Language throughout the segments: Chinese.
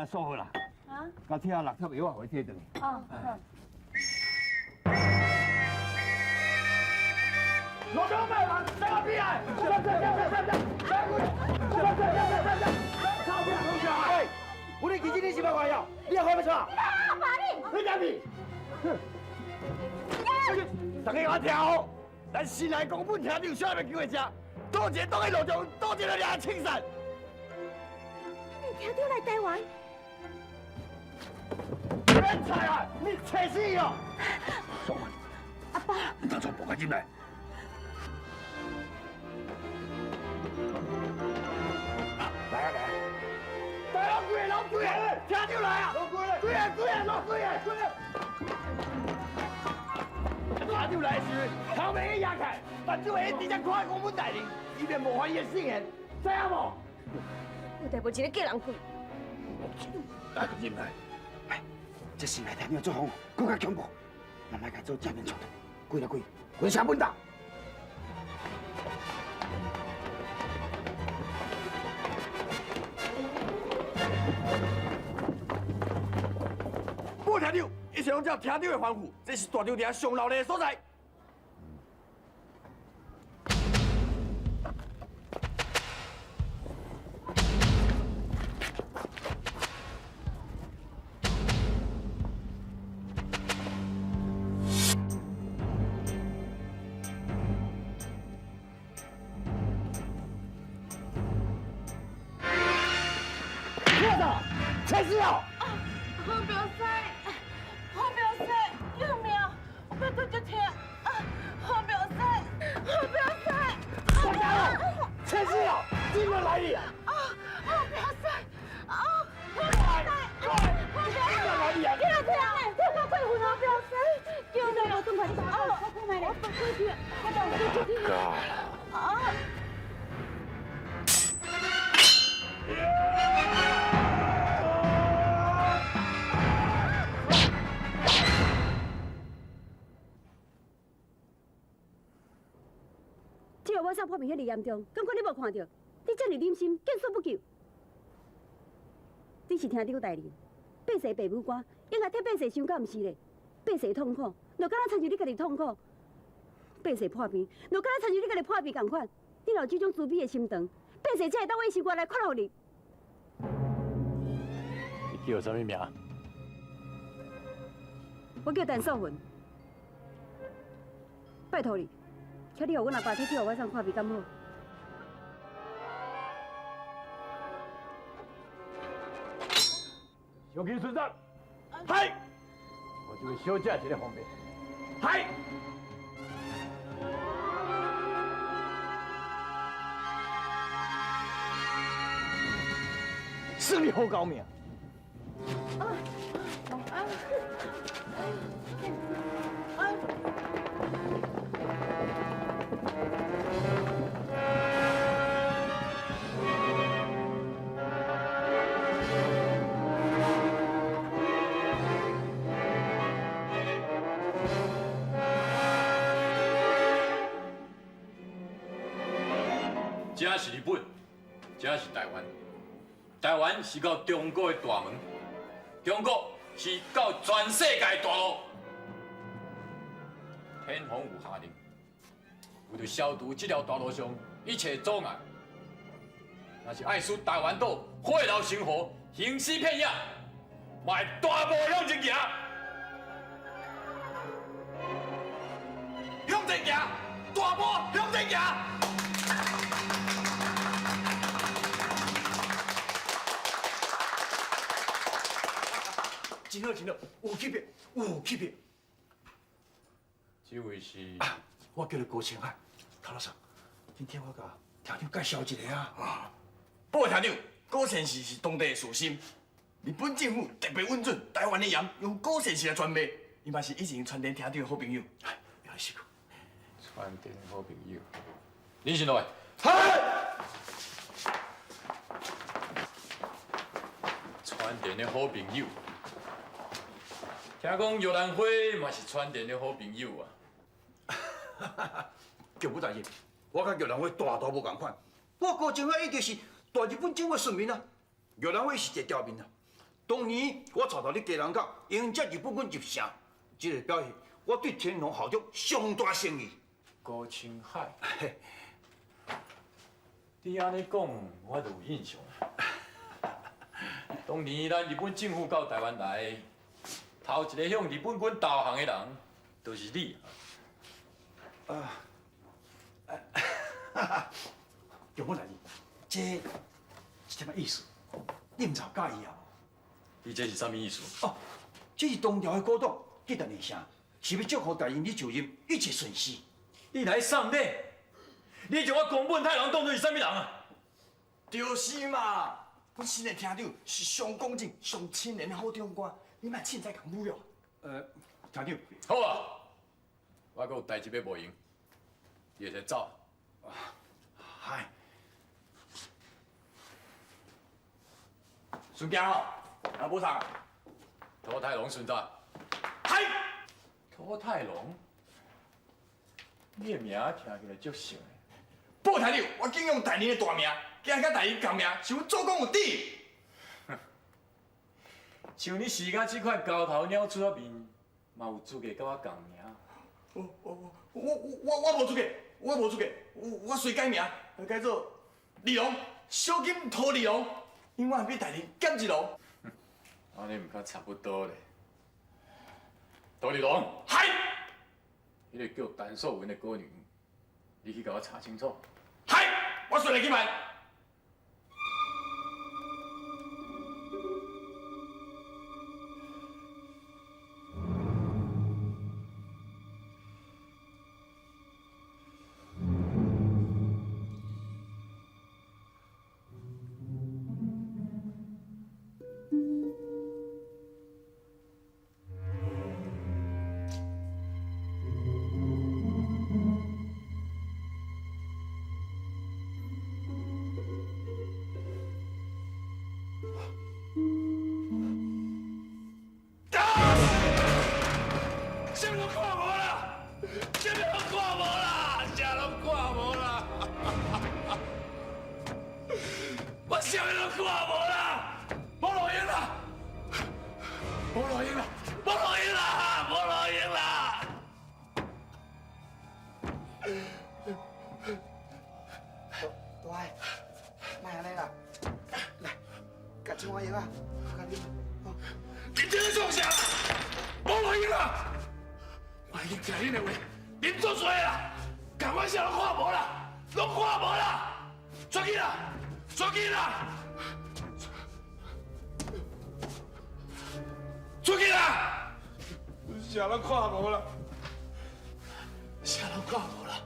收好啦。啊？甲听6盒药啊，回替转。哦，好。老张卖完，再个屁啊！喂，我哋其实你是乜玩意？你又开乜错？你讲屁！大家我听好，咱新来公本听你有啥物叫会食？多钱当去路上，多钱就俩清散。你听到来台湾？变态啊！你扯死哦！爽啊！阿爸，你当初拨开进来。来啊来啊！来老贵老贵，听就来啊！老贵，贵啊贵啊老贵啊贵啊！听就来时，头尾压开，把这位直接看公本带领，以免冒犯伊的性命，知影无？有代无一个叫人贵。来进来。哎，这新来听你做风，更加恐怖。咱来甲做正面冲突，贵了贵，回下本道。我听到，一切拢照听到的吩咐，这是大场顶上闹热的所在。开始了！好表师，好表师，救命！我背痛就疼。好表师，好表师！大家了，开始了，进来来了！好表师，好表师，好表师！来你啊！你来听，听到快昏好表师，救命！我快点，我快来了，我快去，我等你去听。啊！我伤破皮遐尼严重，感觉你无看到？你这么忍心，见死不救。你是听到代理，百岁爸母官应该替百岁想，敢毋是咧？百岁痛苦，就敢若亲像你家己痛苦；百岁破病，就敢若亲像你家己破病共款。你若有这种慈悲的心肠，百岁才会当为生活来看护你。你叫什么名？我叫陈素云，拜托你。请你让阮阿爸替去互我送看病，敢好？小金村长，嗨！我这位小姐一个方便，嗨！是你好高明。这是日本，这是台湾。台湾是到中国的大门，中国是到全世界的大路。天皇有下令，为了消除这条道路上一切阻碍，若是爱使台湾岛火烧生活、形势片野，嘛会大步向前行，向前行，大步向前行。真好真好，有级别有级别。这位是？我叫你高清海，陶老师，今天我甲听长介绍一个啊。报厅长，高县市是当地的属性，日本政府特别允准台湾的盐用高县市来传卖，伊嘛是以前传电厅长的好朋友。原来是个传电好朋友，你是哪位？传电的好朋友。听讲玉兰花嘛是传电的好朋友啊。叫不大意，我甲玉兰花大无共款。我高清海伊就是大日本政府顺民啊，玉兰花是一个刁民啊。当年我找到你家人家迎接日本军入城，这个表现我对天龙校长相大诚意。高青海，你安尼讲，我就有印象。当年咱日本政府到台湾来，头一个向日本军投降的人，就是你。杨本来，这什么意思？你唔知介意啊？你这是啥物意思？哦，这是当朝的古董，记得你声，是要祝福大英你就任一切顺遂。你来送礼，你将我宫本太郎当作是啥物人啊？就是嘛，阮新的厅长是上公正、上清廉的好长官，你莫凊彩共侮辱。厅长，好啊，我还有代志要无用，你先走。嗨，孙家好，啊无啥。涂太龙孙子，嗨，涂太龙，你的名听起来足像的。报台长，我敬仰大人的大名，今甲大人共名，是阮祖公有底。像你时甲这款高头鸟出面，嘛有资格甲我共名。我无资格，我无资格，我随改名，改做李龙，小金涂李龙，因为我比大人减一路。安尼毋较差不多咧。涂立龙，嗨，迄个叫陈素文的歌女，你去甲我查清楚。嗨，我顺利去办。啥拢看无啦！啥拢看无啦！啥拢看无啦！我啥拢看无啦！无路用啦！无路用啦！无路用啦！无路用啦！大爱，莫安尼啦，来，甲青花药啊，甲你。你这个创啥？无路用啦！我已经听恁的话，恁做错啦，赶快啥拢看无啦，拢看无啦，出去啦，出去啦，出去啦！啥拢看无啦，啥拢看无啦。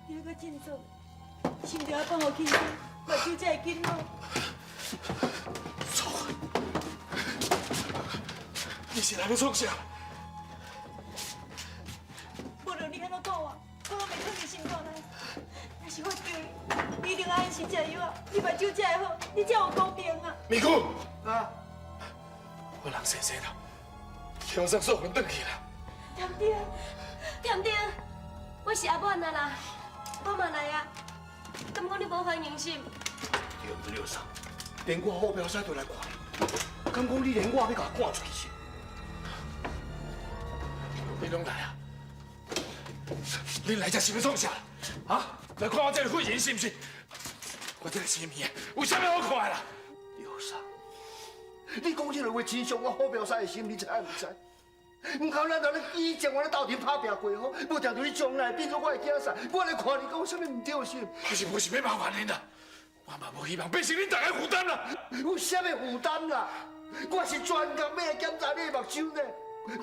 你那个振作，心中要放好轻松，目睭才会紧哦。错，你是哪个创啥？无论你安怎讲我，我拢袂放伫心肝内。若是我对你，一定要按时食药啊，你目睭才会好，你才有公平啊。美姑，啊，我人生生啦，向上所分转去啦。店长，店长，我是阿婉啊啦，我嘛来啊。敢讲你无欢迎心？刘三，连我好表婿都来看你，敢讲你连我要甲赶出去是？你拢来啊？你来这是要创啥？啊？来看我这个废人是不是？我这个生命有啥物好看的啦？刘三，你讲这个话真伤我好表婿的心，你知唔知？唔靠咱同你以前我咧斗阵打拼过吼，无定到你将来变做我的囝婿，我来看你讲什么唔对是？我是要麻烦恁啦，我嘛无希望变成恁大家负担啦。有啥物负担啦？我是专工要来检查你的目睭呢。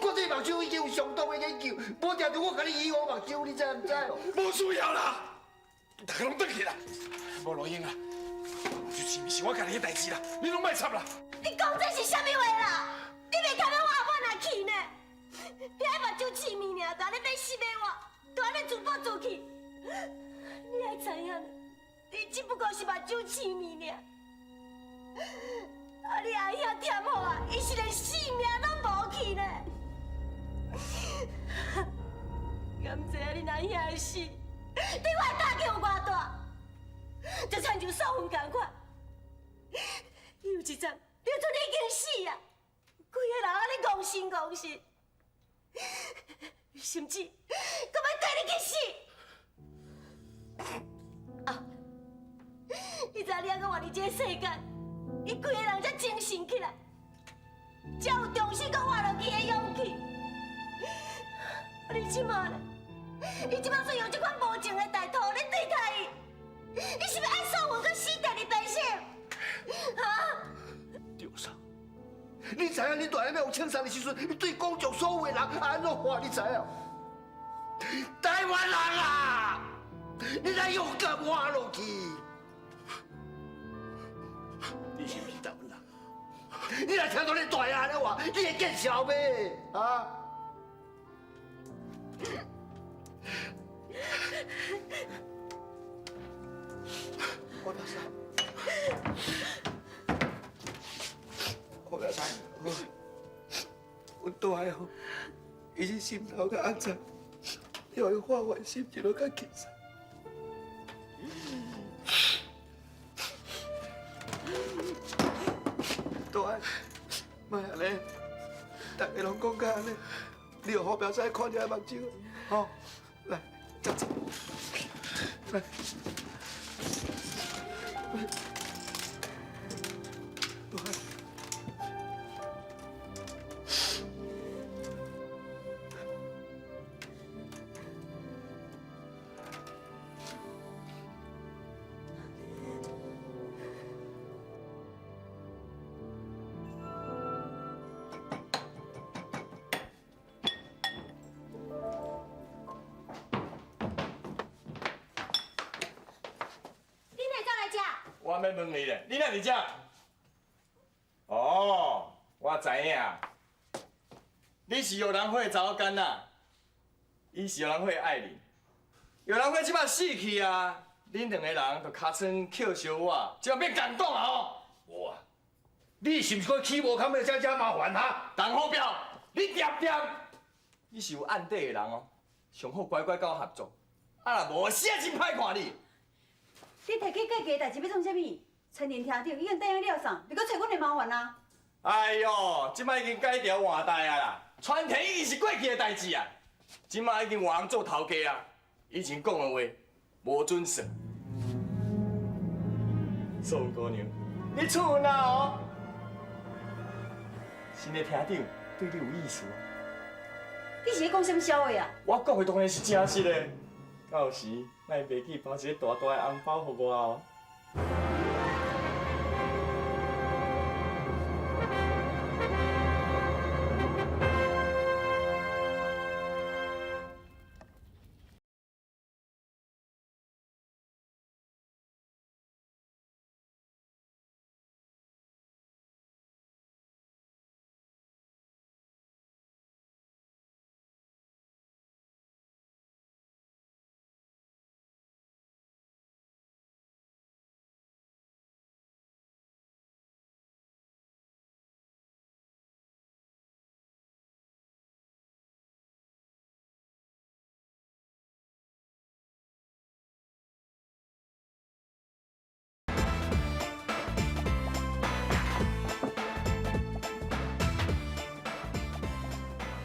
我对目睭已经有相当的研究，无定到我甲你医好目睭，你知唔知？无需要啦，大家拢转去啦，无路用啊。就是毋是我家己的代志啦，你拢莫插啦。你讲这是啥物话啦？你袂看到我阿婉来去呢？你爱目睭痴迷尔，但你要死要我，都安尼自暴自弃。你爱知影，你只不过是目睭痴迷尔。啊，你阿兄忝好啊，伊是连性命拢无去死，你我打击有偌大，就亲像素云同款。有一站，你阵已经死啊，规个人安尼戆神戆神，甚至搁要跟你去死。啊！你知你还搁活伫这个世界，伊规个人才精神起来，才有重新搁活落去的勇气。你即马咧，你即马所用这款无情的态度咧对待伊，你是要爱素云搁死第二遍生？啊！张三，你知影你大汉要有青山的时阵，你对公众所有的人安怎话？你知影？台湾人啊，你来勇敢活落去！你是不是台湾人？你来听到你大汉的话，你会见笑咩？啊？我表师，阮大个吼，伊是心头较肮脏，你互伊发完心情都较轻松。大个，莫安尼，大家拢讲甲安尼，你互好表师看一下目睭，吼，来，站起，来。我要问你咧，你哪伫遮？哦，我知影，你是有人会查某囡仔，伊是有人会爱你，有人会即摆死去啊！恁两个人就尻川捡小我，即摆变感动啊吼！我啊，你是毋是搁起无堪要遮麻烦哈？陈好表，你点点，你是有案底的人哦，上好乖乖甲我合作，啊若无死啊真歹看你。你提起计价代志要创啥物？陈年厅长已经答应了啥？你搁找阮的麻烦啊？哎呦，即摆已经改条换代啊啦，传承已经是过去的代志啊，即摆已经换人做头家啊，以前讲的话无准算。宋姑娘，你厝有哪哦？新的厅长对你有意思啊？你是咧讲什么笑话啊？我讲的当然是真实的，到时莫忘记包一个大大的红包给我哦。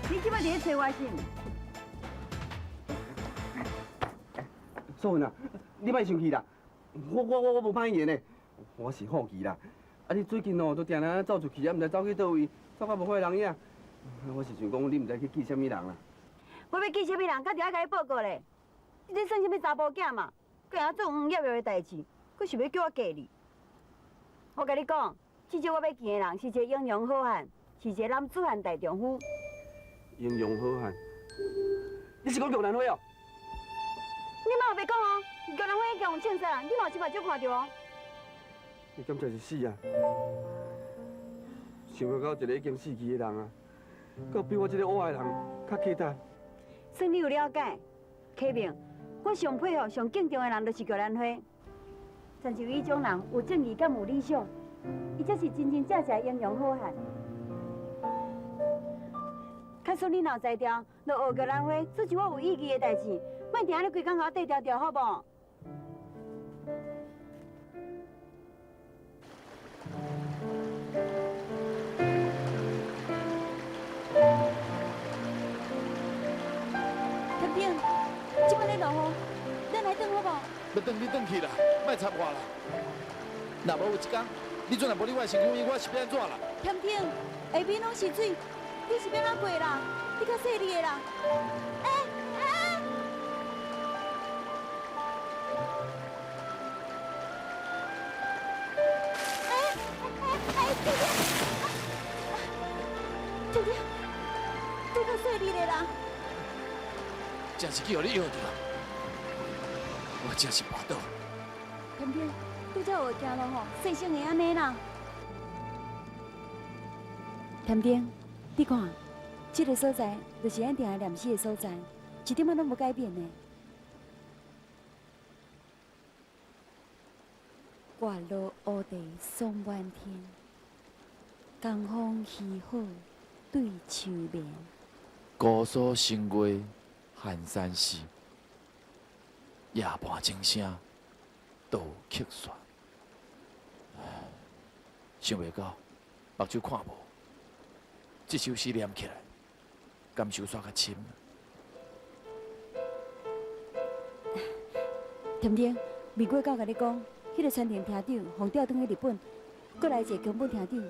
你即摆伫咧找我是？素云啊，你莫生气啦，我无歹言的，我是好奇啦。啊，你最近哦都定定走出去，啊，毋知走去倒位，走到无伙人影。我是想讲，你毋知去记啥物人啦？我要记啥物人，家己爱甲你报告咧。你这算啥物查甫囝嘛？佮人做黄叶叶的代志，佮想要叫我嫁你？我甲你讲，至少我要见的人是一个英勇好汉，是一个男子汉大丈夫。英勇好汉，你是讲玉兰花哦？你莫别讲哦，玉兰花已经用凊彩，你嘛即摆就看到哦。你敢真是死啊！想不到一个已经死去的人啊，佮比我这个活的人较简单。算你有了解，启明，我上佩服、上敬重的人就是玉兰花。像就伊种人有正义、敢有理想，伊才是真真正正的英勇好汉。较假使你若知调，就学个人话，做一我有意义的代志，莫定咧规工甲我缀调调，好无？天天，即摆咧落雨，咱来转好无？要转你转去啦，莫插我啦。若无有一天，你阵若无你我的身躯，我是要安怎啦？天天，下边拢是水，你是要哪过啦？你较细腻的啦。天天，你较细腻的啦。真是去互你摇着，我真是跋倒。天天，拄则有行路吼，细声的安尼啦。天天，你看，这个所在就是咱定下念诗的所在，一点仔拢无改变呢。月落乌地霜满天，江风起好对树眠。姑苏新月寒山寺，夜半钟声倒曲旋。想袂到，目睭看无，这首诗念起来，感受煞较深。天天，美国狗甲你讲，迄个川田厅长互调转去日本，过来一个宫本厅长。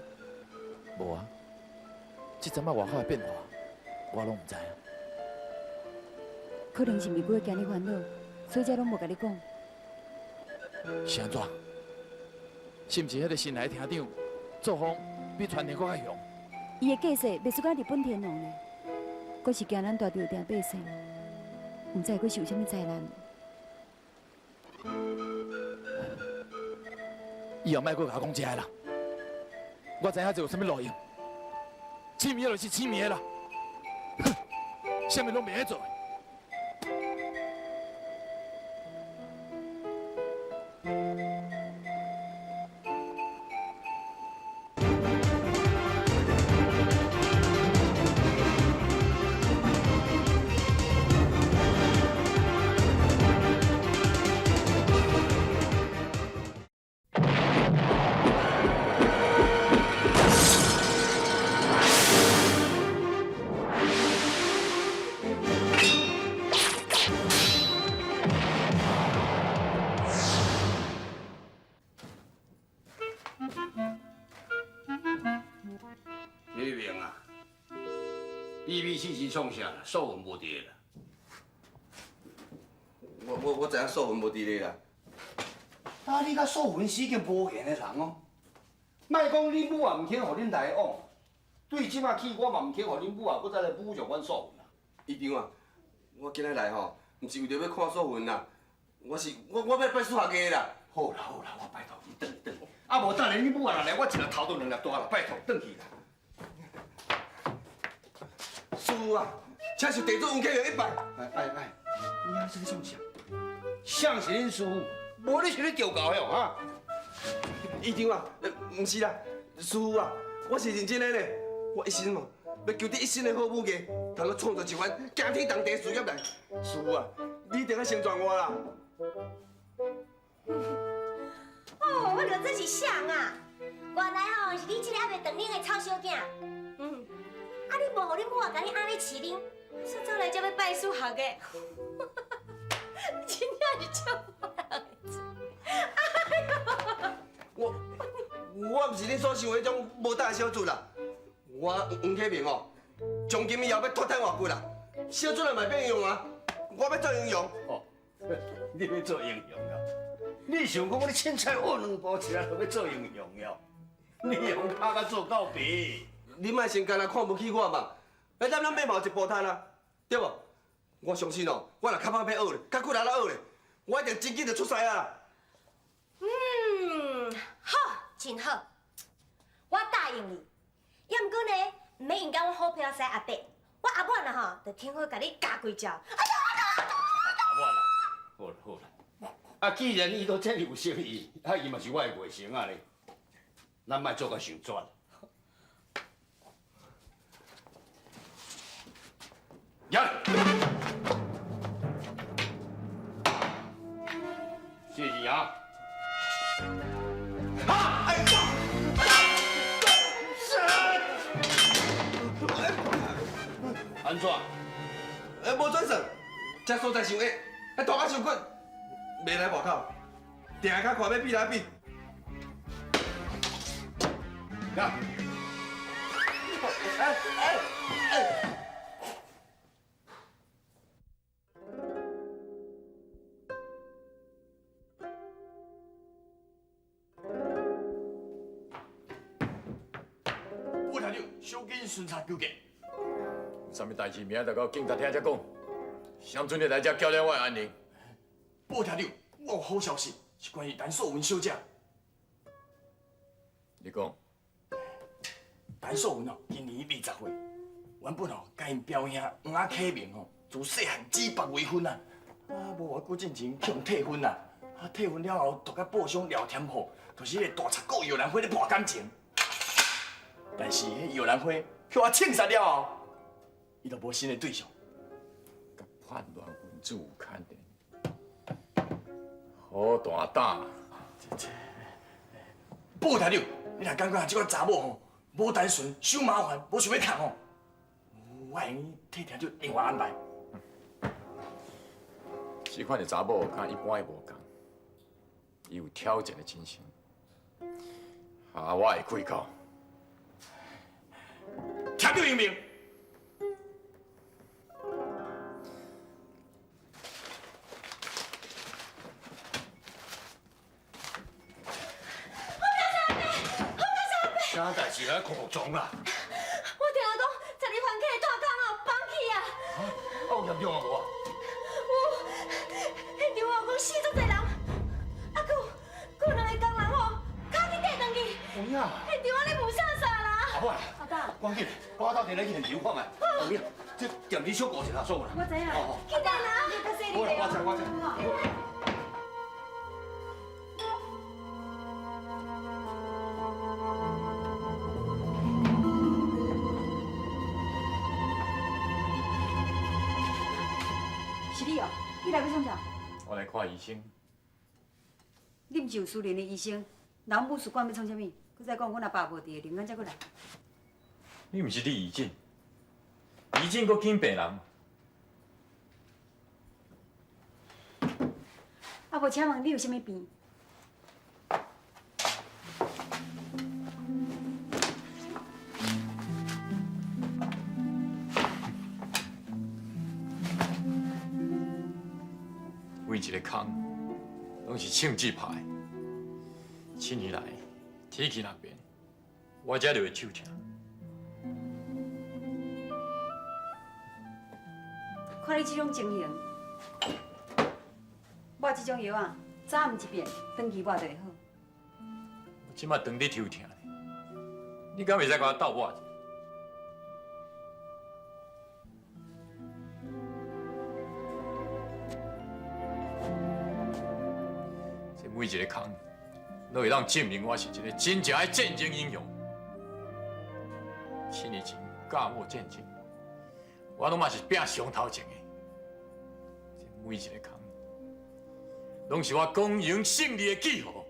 无啊，这阵仔外口的变化，我拢毋知影。可能是美国惊你烦恼，所以才拢无甲你讲。是安怎？是毋是迄个新来的厅长作风比传田搁较凶？伊的架势袂输甲日本天皇呢，阁是惊咱大朝廷百姓，毋知阁受啥物灾难。以后莫搁甲我讲这个啦，我知影这有啥物路用，痴迷就是痴迷的啦，哼，啥物拢袂晓做。李明啊，BBC 创啥啦？寿文无伫啦。我知影素文无伫咧啦。啊，你甲素文是已经无缘的人哦。莫讲恁母啊，毋肯互恁来往，对即马起我嘛毋肯互恁母啊，搁再来侮辱阮素文啦。医长啊，我今日来吼，毋是为着要看素文啦，我要拜数学家啦。好啦好啦，我拜托你转。啊，无等下恁母啊来，我一日头都两粒大啦，拜托转去啦。师傅啊，请受地主黄启明一拜。哎，你啊，这个创啥？像是恁师傅，无你是咧调教哟啊！医长啊，毋是啦，师傅啊，我是认真的咧，我一心哦，要求得一身的好武艺，通要创造一番惊天动地的事业来。师傅啊，你一定要成全我啦！哦，我就真是想啊，原来吼是你这个还袂长恁的臭小囝。啊，你无互恁母啊，甲你安尼饲恁，煞走来才要拜数学的，真正是笑我人。我毋是恁所想的迄种无胆的小卒啦，我黄启明哦，从今以后要脱胎换骨啦，小卒也卖变英雄啊，我要做英雄。哦，你要做英雄了？你想讲我你凊彩学两步，起来就要做英雄了？你用拍甲做到皮？你莫先干那看不起我嘛，来咱马嘛有一步摊啊，对无？我相信哦，我若较歹要学咧，较困难学咧，我一定真紧就出师啊！好，真好，我答应你。要毋过呢，唔免影响我好票婿阿伯，我阿婉啊吼，就挺好甲你教几招。好啦，啊，既然伊都这么有诚意，啊，伊嘛是我的外甥啊咧，咱莫做甲伤绝。呀！谢谢啊！啊！哎呀！安怎？无转算，这所在伤矮，还大甲伤困，袂来外口，定下较看要比来比。呀！副团长，小紧巡查纠结。有啥物代志，明仔再到警察厅才讲。谁准你来这搅乱我的安宁？副团长，我有好消息，是关于陈素文小姐。你讲，陈素文哦，今年20岁，原本哦，甲因表兄黄阿启明哦，自细汉指腹为婚啊，无偌久之前向退婚啦，退婚了后，独甲报上聊天好，就是迄个大贼狗姚兰花咧破感情。但是迄姚兰花叫我枪杀了后，伊就无新的对象。甲叛乱分子有牵连，好大胆！副团长，你若感觉这个查某吼无单纯、小麻烦、无想要扛吼，我会用替团长另外安排。这款的查某，甲一般的无共，伊有挑战的精神，我会开口。听到英明。啥代志来告状啦？我听讲，十二房客大工哦，放弃啊！有严重啊无？现场哦，讲死足侪人，佫有2个工人哦，脚去跌断去，有影。现场安尼无啥啥啦。阿伯，阿爸，赶紧，我斗阵来去现场看卖。有影，这店里小顾一下爽啦。我知影。去哪啦？你较细好啦，哩我知。是你哦，你来要创啥？我来看医生。你毋是有私人的医生，人武术馆要创啥物？佮再讲，阮阿爸无伫，另眼才过来。你毋是你医诊，医诊搁见病人。啊，无请问你有啥物病？为一个空，拢是枪支拍的。7年来，天气若变，我才就会手疼。看你这种情形，我这种药啊，早毋一遍，长期抹就会好。我即摆当你抽疼呢，你敢袂使甲我斗抹者？这每一个空，都会让证明我是一个真正的战争英雄。7年前甲我战争，我拢嘛是拼上头前的。这每一个空，拢是我光荣胜利的记号。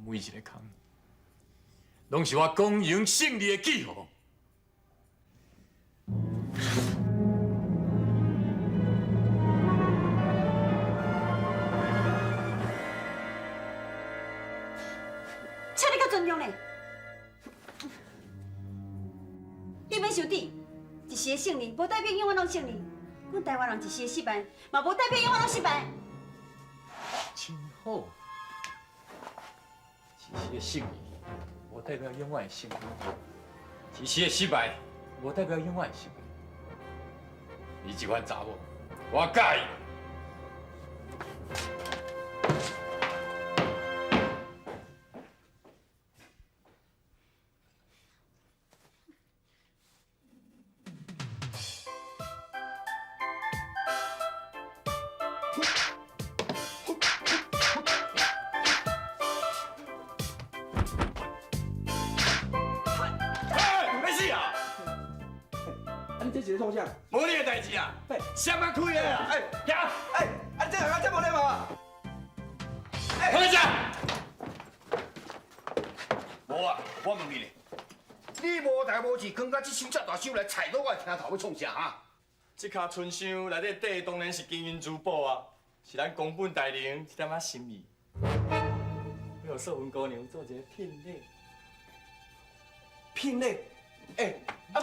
每一个空，拢是我光荣胜利的记号。请你较尊重呢。你免伤底，一时的胜利，无代表永远拢胜利。阮台湾人一时的失败，嘛无代表永远拢失败。真好，一时的胜利，无代表永远的成功。一时的失败，无代表永远的失败。你这款查某，我介意。这是创啥？无你的代志啊！谁敢开的啊？行，这个这无礼貌啊！回家。无啊，我问你咧，你无代无志，扛到这手遮大手来踩到我的听头要创啥啊？这卡春箱内底底当然是金银珠宝啊，是咱宫本大人一点仔心意。要有寿云姑娘做一个聘礼。聘礼？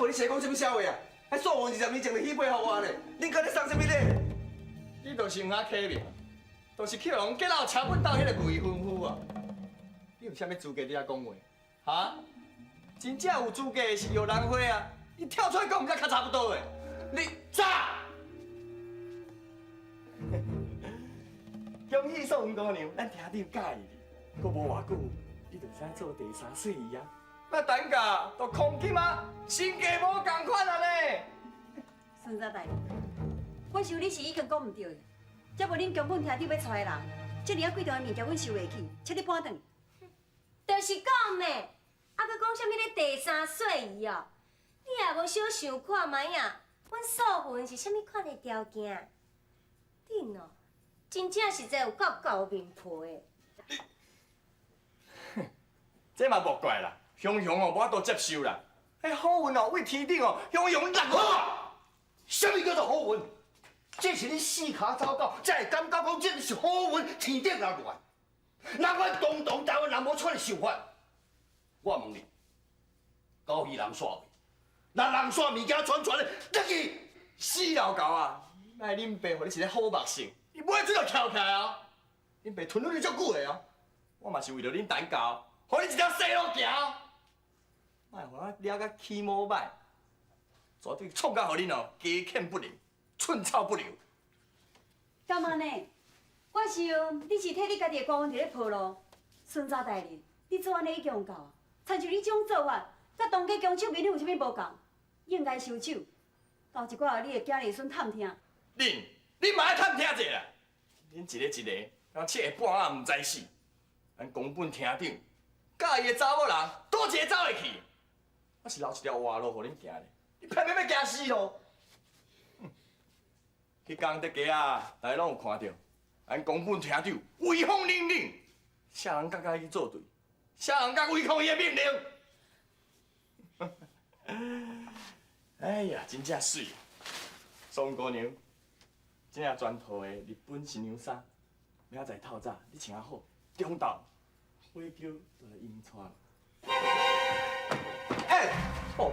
无你是讲什么笑话啊？还数完20年前就许配互我呢？恁搁咧送什么礼？你就是有遐欺面，就是去人结老桥本岛迄个未婚夫啊！你有啥物资格伫遐讲话？哈？真正有资格的是有人花啊！你跳出来讲，毋才较差不多的。你炸！恭喜寿云姑娘，咱兄弟介意你，搁无偌久，你就使做第三岁姨啊！那等下都空气吗？身价无共款啊咧！孙查大人，我想你是已经讲唔对的，才无恁根本兄弟要娶的人，这尔啊贵重的物件，阮收袂起，请你搬转。就是讲呢，啊，佮讲啥物咧第三岁姨哦，你也无小想看卖啊，阮素云是啥物款的条件？恁哦，真正实在有够厚面皮的。这嘛无怪啦，雄雄哦，无法度接受啦。迄好运哦，为天顶哦，雄雄落雨。什么叫做好运？这是你四脚走狗才会感觉讲这是好运，天顶落乱。那阮东台湾人无出来想法。我问你，交易人煞未？那人煞物件传的，得去死老狗啊！卖恁爸，互你一个好目性，你买这就翘起来啊！恁爸吞了你足久的哦，我嘛是为了恁等教，互你一条生路行。莫互我了甲起毛歹，绝对创甲互恁哦，家欠不留，寸草不留。干嘛呢？我想你是替你家己的官员伫咧铺路。孙查大人，你做安尼已经有够啊！参像你这种做法，甲当家公手面有啥物无共？应该收手，交一寡你的囝儿孙探听。恁嘛爱探听者啦！恁一个，到七下半仔唔知死。咱宫本厅长，甲伊的查某人，倒一个走会去？我是留一条活路互恁行咧，你偏偏要惊死咯！迄天在街啊，大家拢有看到，咱宫本厅长威风凛凛，啥人甲伊作对，啥人甲违抗伊的命令。哎呀，真正水！宋姑娘，这件全套的日本新娘衫，明仔载透早你穿好，中昼火球就来迎娶。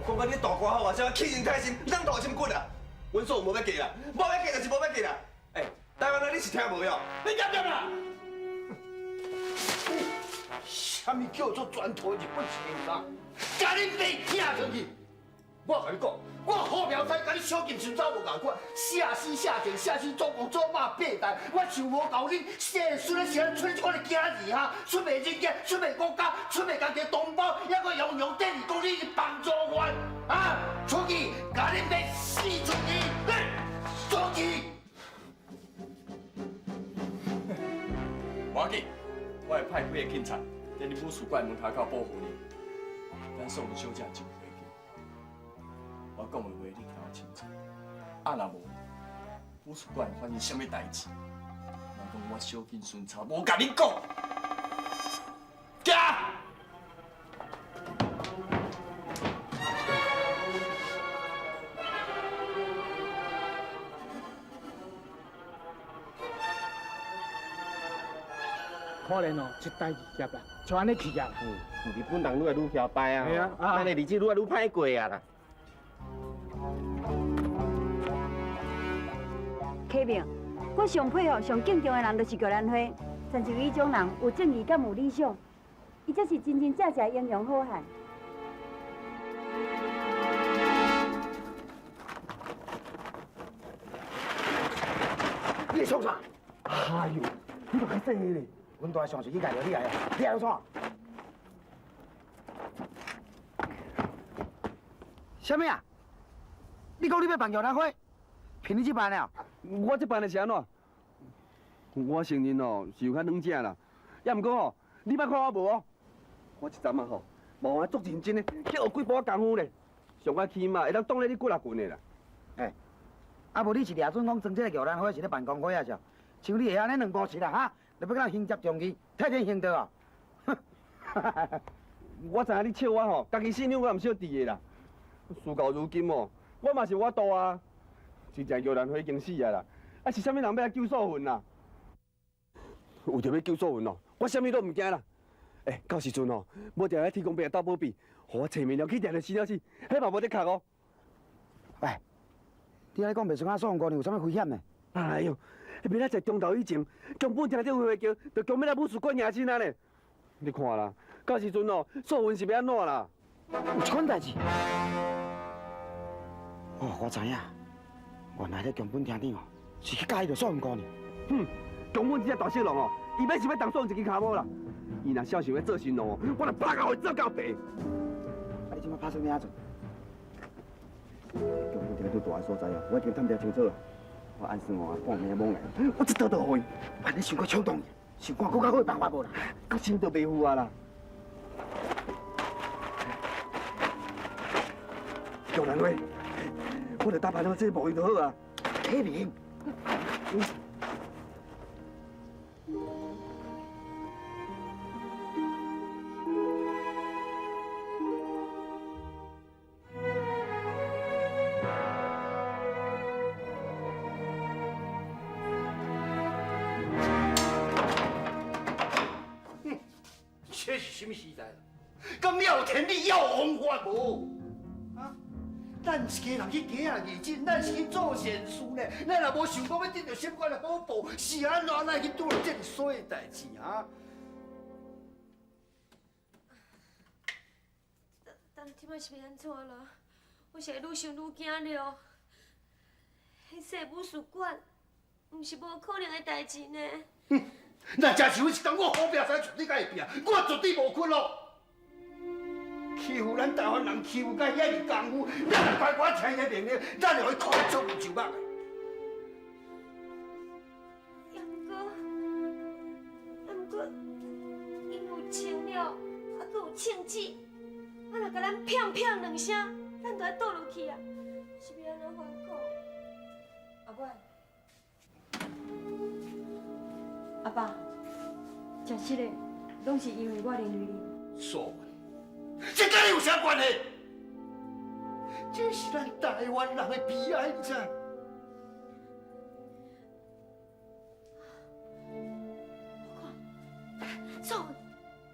讲到你大官好啊，啥欺人太甚，你当大什么骨啊？阮说无要嫁啦，无要嫁就是无要嫁啦。台湾人你是听无哟？你点点啦？什么叫做全套日本新衫？甲恁爸听上去！我甲你讲，我好苗仔甲你小金寻找无共款，下死下贱，下死做公做马八代，我想无够恁生孙的时阵出这款的囝儿哈，出卖人家，出卖国家，出卖家己的同胞，还阁洋洋得意讲你是帮助我啊！出去，甲恁爸死出去，出去！无要紧，我会派几个警察在你武术馆门口口保护你。咱送你小姐进回去。我讲的话你听清楚。啊，若无武术馆发生什么代志，莫讲我小金孙草无甲你讲。行。可怜哦，一代二业啦，就安尼去啊。日本人愈来愈嚣摆啊，是啊咱的日子愈来愈歹过啊啦。启明，我上佩服、上敬重的人，就是叫兰花。但是伊种人有正义感、有理想，伊才是真真正正英雄好汉。你在创啥？哎呦，你都还说咧？阮大上是去介绍你来啊，你来创？什么啊？你讲你要办摇篮花，凭你这办了？我这办的是安怎？我承认哦，是有较软正啦。也毋过哦，你捌看我无哦？我一阵啊吼，无啊足认真的去学几步功夫咧，上我起码会当挡咧你骨力棍的啦。哎，啊无你是掠准讲装这个摇篮花是咧办公会啊？是？像你会安尼两步时啦哈，就要甲人行接中义，太天行道啊！我知影你笑我吼，家己信用我毋小弟的啦。事到如今哦，我嘛是我度啊，真正摇篮花已经死啊啦，啊是啥物人要来救素云啦？为着要救素云哦，我啥物都唔惊啦。哎，到时阵哦，无定来天公伯斗保庇，互我找面了去定了死了死，迄嘛无得卡哦。喂，你安尼讲袂算啊，宋姑娘有啥物危险呢？哎呦，明仔载中昼以前，根本听到话叫，就强要来武术馆赢钱啊咧。你看啦，到时阵哦，素云是要安怎啦？有这款代志？哦，我知影，原来咧宫本厅长哦，是去介意着宋姑娘。哼，宫本这只大色狼哦，伊要是要动素云一支骹毛啦。伊若小想要做神龙哦，我就拍到伊走到白。啊，你即摆拍什么做？宫本厅最大的所在哦，我已经探查清楚了。我暗算我半暝懵来，我一刀就会。安尼想过冲动，想看更较好的办法无啦？我心都袂赴啊啦。杨兰花，我着打扮好这模样就好啊。体面。这是什么时代啦？敢要天理要王法无？啊！咱一家人去行啊义诊，咱是去做善事呢。咱若无想到要得到什么的好报，是安怎来去拄着这个衰的代志啊？但即摆是要安怎啦？我是会愈想愈惊了。迄说武术馆，毋是无可能的代志呢。哼！那假是有一天我好命使出你甲伊拼，我绝对无困咯。欺负咱台湾人，欺负甲遐尼功夫，咱若乖乖听伊命令，咱就会看伊做唔就目的。也毋过，因有枪了，啊，佮有枪支，啊，若甲咱砰砰两声，咱就要倒落去啊，是要安怎反抗？阿伯。阿爸，真实的，拢是因为我连累你。素云，这跟你有啥关系？这是咱台湾人的悲哀，你知？我看，素云，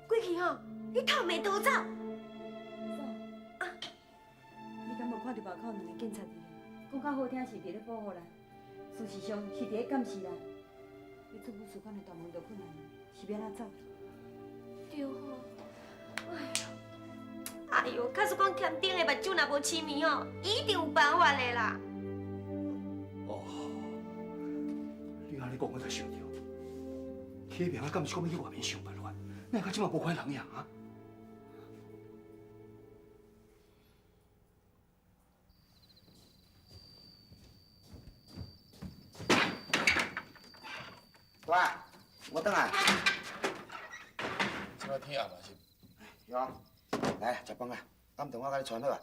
过去吼，你偷袂逃走。啊，你敢无看到门口两个警察伫？讲较好听是伫咧保护咱，事实上是伫咧监视咱。要做武术馆的大门就困难，是要安怎走？对吼，哎呦，假使讲添丁的目睭若无痴迷哦，一定有办法的啦。哦，你安尼讲我才想到，启明啊，敢是讲要去外面上班法？哪个即马无看人样啊？爸，我等来。即摆天暗嘛是？有啊，来食饭啊，暗顿我甲你传好啊。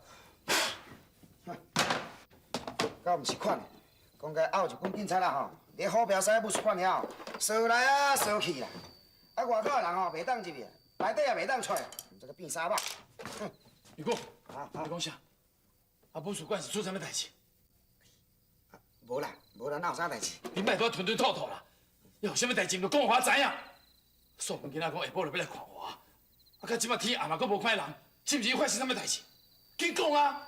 敢毋是款的，讲个拗一本警察啦吼，你好标使武术馆了，烧来啊烧去啦，啊外口的人吼袂当入去，内底也袂当出来，毋知个变啥肉。你讲，你讲啥？啊，武术馆是出啥物代志？无啦，哪有啥代志？你莫搁吞吞吐吐啦！有啥物代志，就讲互我知影。说不定仔讲下晡就要来看我，啊，到即摆天暗嘛，搁无看人，是毋是发生啥物代志？紧讲啊！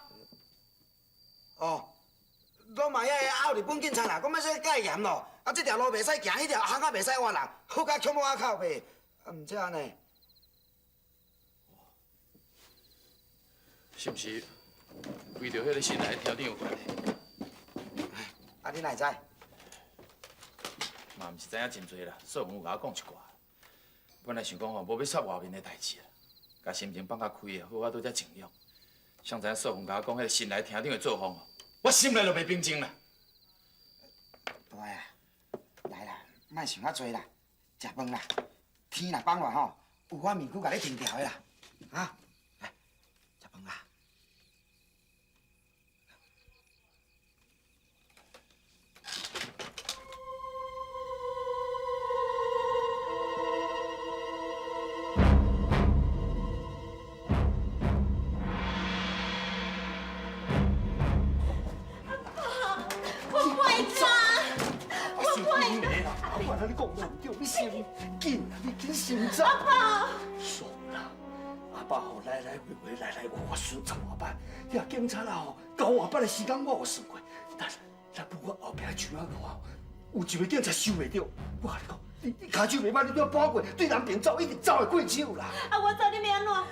哦，我嘛遐拗日本警察啦，讲要说戒严咯，啊，这条路袂使行，迄条巷仔袂使换人，好甲抢我靠背，啊，毋则安尼。是不是为着迄个新来的调整有关系？啊，你哪会知？嘛毋是知影真多啦，所以有甲我讲一寡。本来想讲吼，无要插外面的代志啦，甲心情放较开啊，好我拄则静养。想知影素云甲我讲迄个新来厅长的作风哦，我心内就袂平静啦。大啊，来啦，莫想遐多啦，食饭啦。天若放热吼，有我面躯甲你停掉的啦，啊，来，食饭啦。我跟你讲无对，你先紧啊，你紧先走。阿爸，爽啦！阿爸吼来来回回，来来我算10外摆，遐警察啦吼9外摆的时间我有算过，但不过后壁树仔路啊，有一个警察收袂到。我跟你讲，你骹手袂歹，你对搬过，对南边走一定走会过手啦。啊，我知你要安怎啊？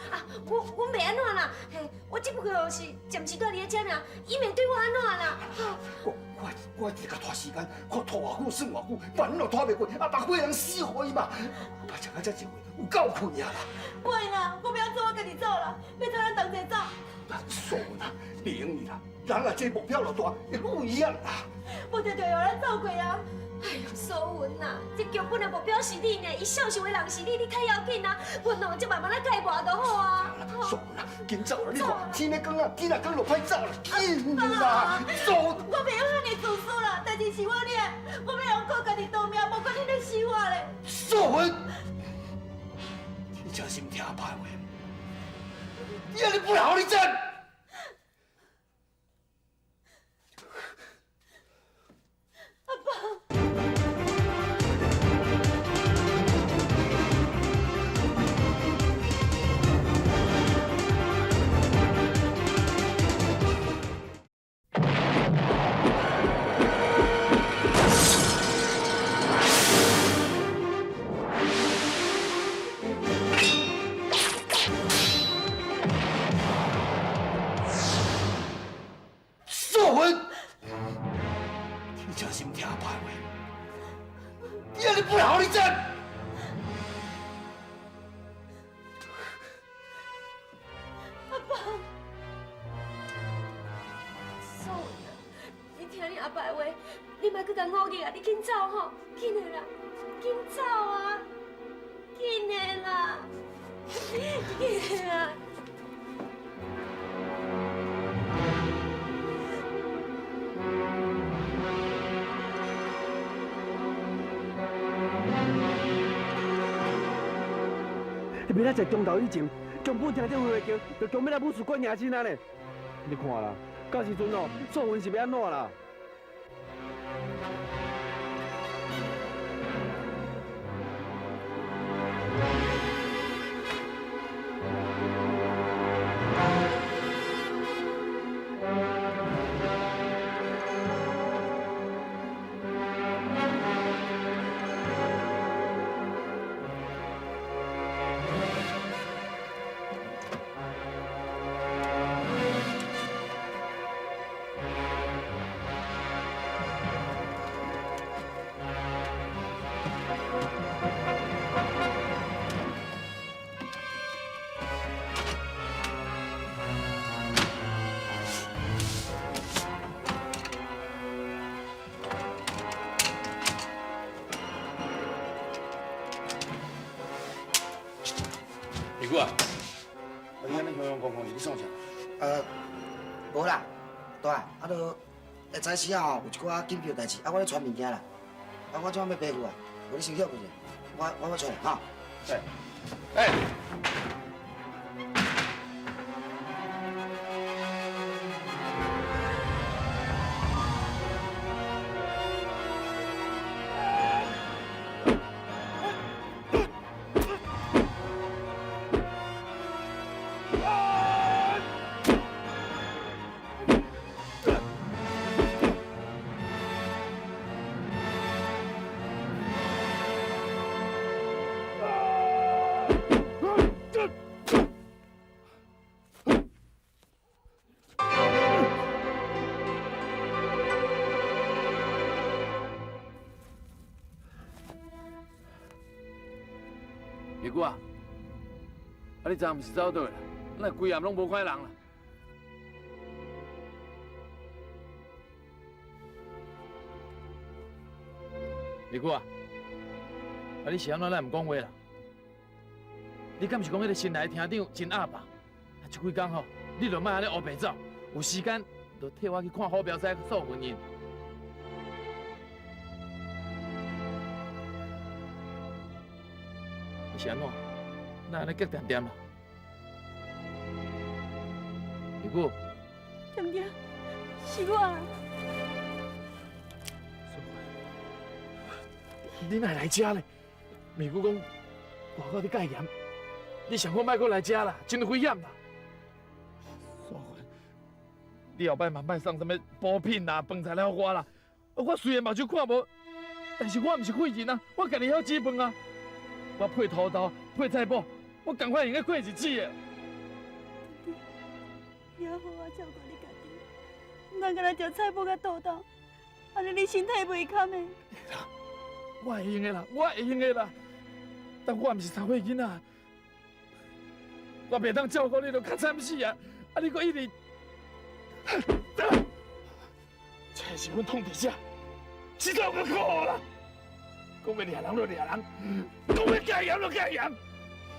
我袂安怎啦，嘿，我只不过是暂时住你遮尔，伊袂对我安怎啦。我一直甲拖时间，看拖偌久算偌久，万一若拖袂过，阿爸会人死互伊嘛。阿爸食到遮一回，有够困啊啦！袂啦，我不要走，我家己走啦，要走咱同齐走。爽啦，袂用你啦，人若这目标落大，会不一样啦。我常常有咱走过啊。哎呀，素云呐，这剧本的目标是你呢，伊孝顺的人是你，你太要紧啊！阮喏，就慢慢来改磨就好啊。爽啦，紧走啦！你看天要光啊，天若光就歹走啦，紧啦！走！我袂用遐尼自私啦，代志是我咧，我要用靠家己逃命，无管你咧死我咧。素云，你真心听阿爸的话，你安尼不好，你真。不好，你真。阿爸，素云啊，你听你阿爸的话，你莫搁甲忤逆啊！你紧走吼，紧的啦，紧走啊，紧的啦，紧的啦。明仔载中昼以前，中本厅长会叫，就强要来武术馆迎亲啊呢。你看啦，到时阵哦，素云是要安怎啦？李姑啊，你安尼雄雄公公是你创啥？无啦，大啊，都会早时啊吼，有一寡紧急代志，我咧传物件啦，我怎要爬去啊？无你先歇过者，我要出来哈。对，哎。姑啊，你昨暗是走倒啦？咱规暗拢无看人啦。美姑啊，你是安怎咱唔讲话啦？你敢是讲迄个新来的厅长真鸭吧？这几天吼，你就莫安尼黑白走，有时间就替我去看好标赛送婚姻。是安怎？咱安尼结点点啦。美姑，点点，是我。你哪来遮呢？美姑讲，外口伫戒严，你想看莫搁来遮啦，真危险啦。算了，你后摆慢慢送什么补品啦、饭菜来互我啦。我虽然目睭看无，但是我毋是废人啊，我家己晓煮饭啊。我配土豆、配菜脯，我赶快用个过日子的。你要好好照顾你家己，唔通干那食菜脯甲土豆，安尼你身体袂堪的。我会用的啦，我会用的啦。但我毋是3岁囡仔，我袂当照顾你，就较惨死啊！啊，你搁一直，这是阮痛伫遮，实在有够苦啦！讲要掠人就掠人，讲要戒严就戒严，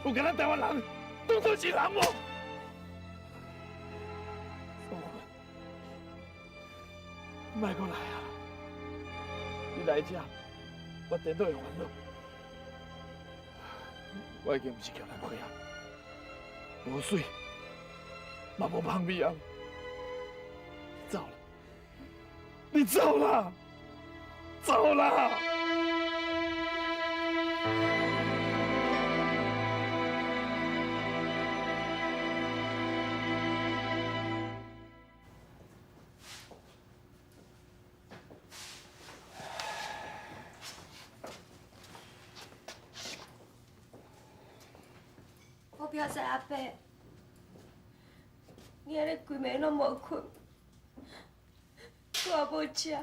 有甲咱台湾人当作是人无？莫搁来啊！你来遮。我颠倒会烦恼，我已经不是叫咱伙啊，无水，嘛无香味啊！走了，你走啦，走啦！我表示阿伯，你安尼规暝拢无困，我也无食，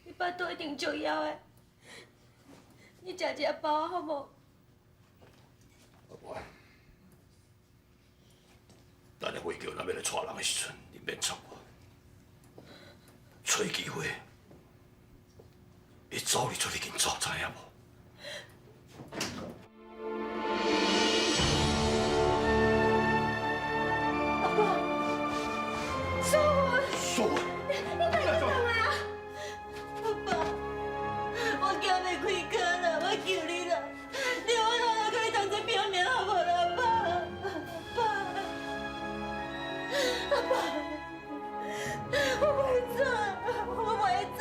你巴肚一定足枵的。你食一包好无？我，等下会叫咱要来带人的时阵，你免插我。找机会，伊走你出去紧走，知影无？素文，你哪会动啊？阿爸，我叫你开口啦，我求你啦，你我好好甲你当作表面好无啦，阿爸，阿爸，我袂做，我袂做，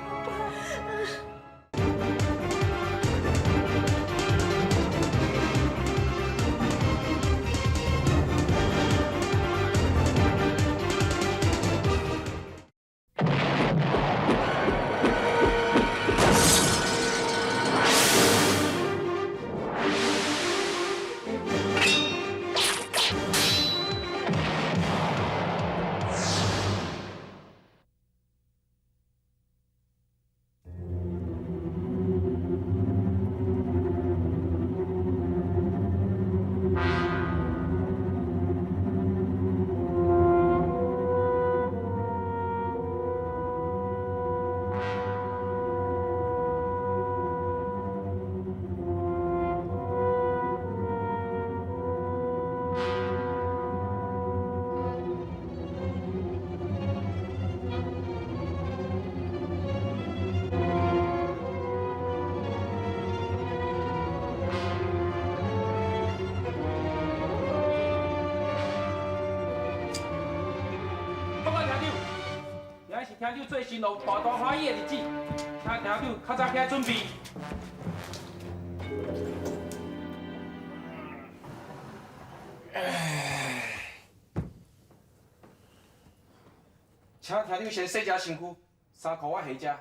阿爸。听长做新路大欢喜的日子，请听长较早起来准备。请听长先洗一下身躯，衫裤我下遮。